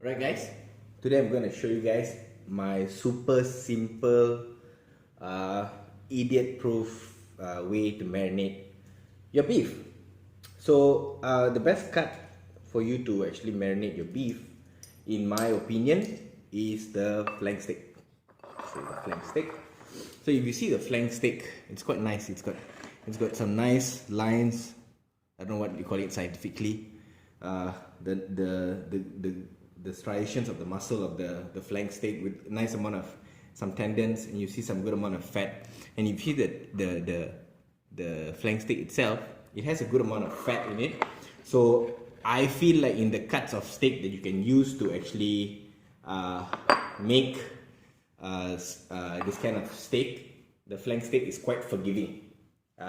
Alright guys, today I'm going to show you guys my super simple idiot proof way to marinate your beef. So the best cut for you to actually marinate your beef, in my opinion, is the flank steak. So the flank steak. So if you see the flank steak, it's quite nice. It's got some nice lines. I don't know what you call it scientifically. The striations of the muscle of the flank steak with a nice amount of some tendons, and you see some good amount of fat. And if you see the flank steak itself, it has a good amount of fat in it. So I feel like in the cuts of steak that you can use to actually make this kind of steak, the flank steak is quite forgiving.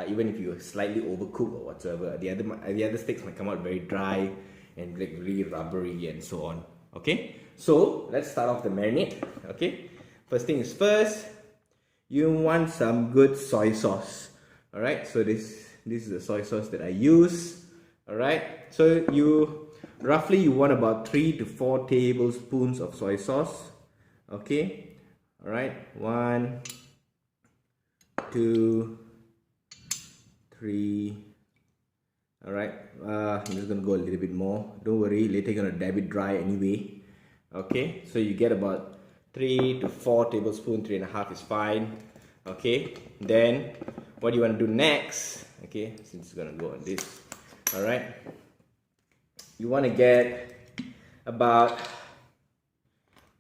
Even if you slightly overcook or whatsoever, the other steaks might come out very dry and like really rubbery and so on. Okay, so let's start off the marinade. Okay, first thing is first, you want some good soy sauce. All right, so this is the soy sauce that I use. All right, so you want about 3 to 4 tablespoons of soy sauce. Okay, all right, 1, 2, 3. All right, I'm just gonna go a little bit more. Don't worry, later you're gonna dab it dry anyway. Okay, so you get about 3 to 4 tablespoons. 3.5 is fine. Okay, then what do you want to do next? Okay, since it's gonna go on this. All right, you want to get about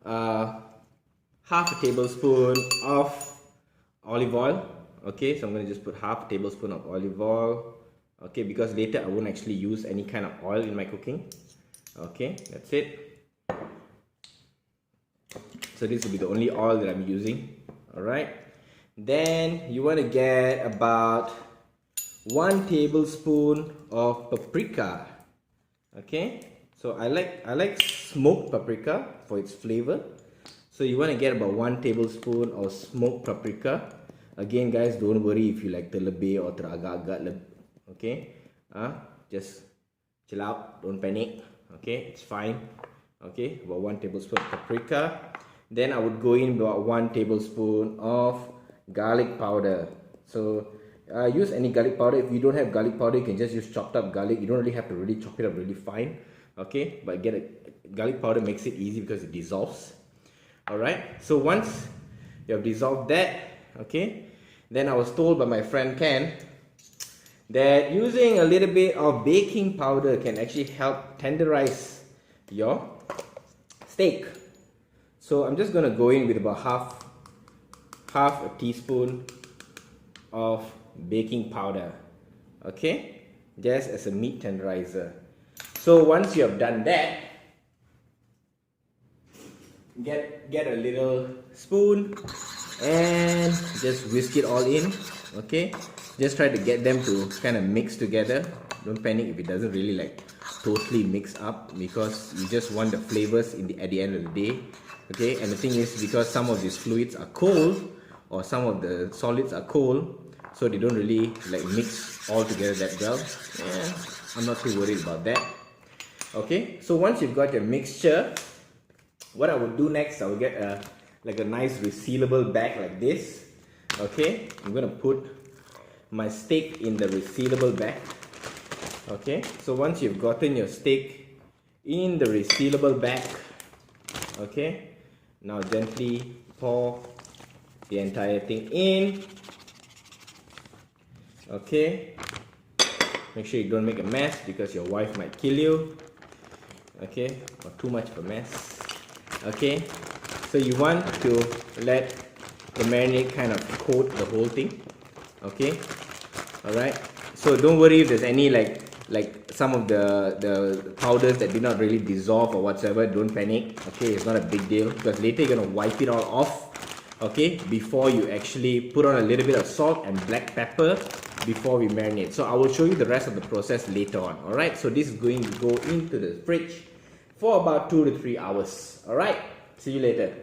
half a tablespoon of olive oil. Okay, so I'm gonna just put half a tablespoon of olive oil. Okay, because later I won't actually use any kind of oil in my cooking. Okay, that's it. So this will be the only oil that I'm using. Alright, then you want to get about 1 tablespoon of paprika. Okay, so I like smoked paprika for its flavor. So you want to get about 1 tablespoon of smoked paprika. Again guys, don't worry if you like terlebih or teragak-agak. Okay, just chill out, don't panic. Okay, it's fine. Okay, about 1 tablespoon of paprika. Then I would go in about 1 tablespoon of garlic powder. So use any garlic powder. If you don't have garlic powder, you can just use chopped up garlic. You don't really have to really chop it up really fine. Okay, but garlic powder makes it easy because it dissolves. Alright, so once you have dissolved that, okay, then I was told by my friend Ken that using a little bit of baking powder can actually help tenderize your steak. So I'm just going to go in with about half a teaspoon of baking powder. Okay, just as a meat tenderizer. So once you have done that, get a little spoon and just whisk it all in. Okay, just try to get them to kind of mix together. Don't panic if it doesn't really like totally mix up, because you just want the flavors at the end of the day. Okay, and the thing is, because some of these fluids are cold or some of the solids are cold, so they don't really like mix all together that well. Yeah, I'm not too worried about that. Okay, so once you've got your mixture, what I would do next, I will get a nice resealable bag like this. Okay, I'm gonna put my steak in the resealable bag. Okay, so once you've gotten your steak in the resealable bag, okay, now gently pour the entire thing in. Okay, make sure you don't make a mess because your wife might kill you. Okay, or too much of a mess. Okay, so you want to let the marinade kind of coat the whole thing. Okay, alright, so don't worry if there's any like some of the powders that did not really dissolve or whatsoever. Don't panic. Okay, it's not a big deal, because later you're gonna wipe it all off. Okay, before you actually put on a little bit of salt and black pepper before we marinate. So I will show you the rest of the process later on. Alright, so this is going to go into the fridge for about 2 to 3 hours. Alright, see you later.